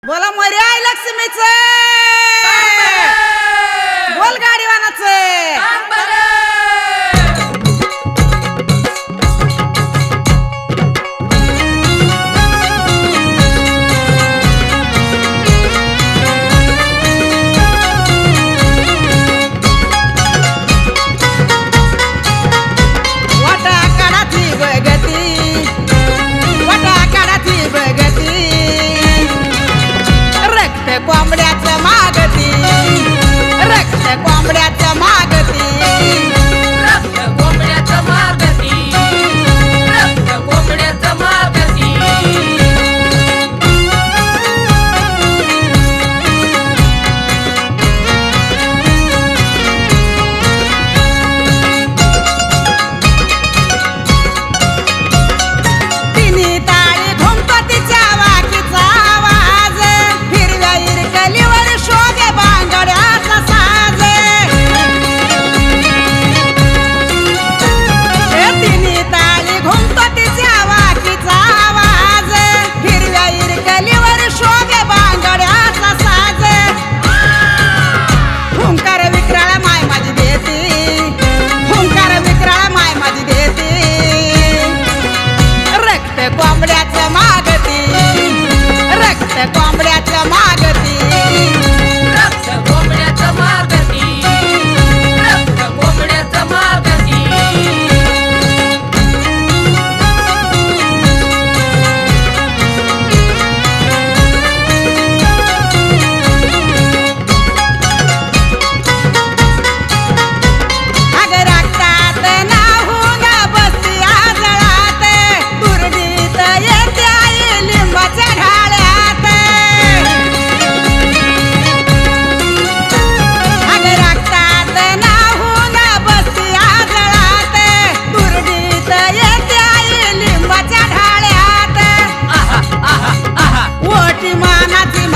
बोला मर्या आई लक्ष्मीच बोल गाडीवानाच कोंबड्याचं मागती रक्त कोंबड्याचं मागती रक्त कोंबड्याचं मागती रक्त कोंबड्याचं मागती तिन्ही ताळी घुमतो तिच्या वाकीचा आवाज हिरव्या इरकलीवर शोभे बांगड्याचा साज तिन्ही ताळी घुमतो तिच्या वाकीचा आवाज हिरव्या इरकलीवर शोभे बांगड्याचा साज हुंकार विक्राळ माय माझी देती हुंकार विक्राळ माय माझी देती रक्त कोंबड्याचं मागती रक्त कोंबड्याचं मागती रक्त कोंबड्याचं मागती रक्त कोंबड्याचं मागती अग रक्तात नाहून बसती आजळात दुर्डीत येते आई लिंबाच्या ढाळ्यात अग रक्तात नाहून बसती आजळात दुर्डीत येते आई लिंबाच्या ढाळ्यात आहा आहा आहा ओटी मानाची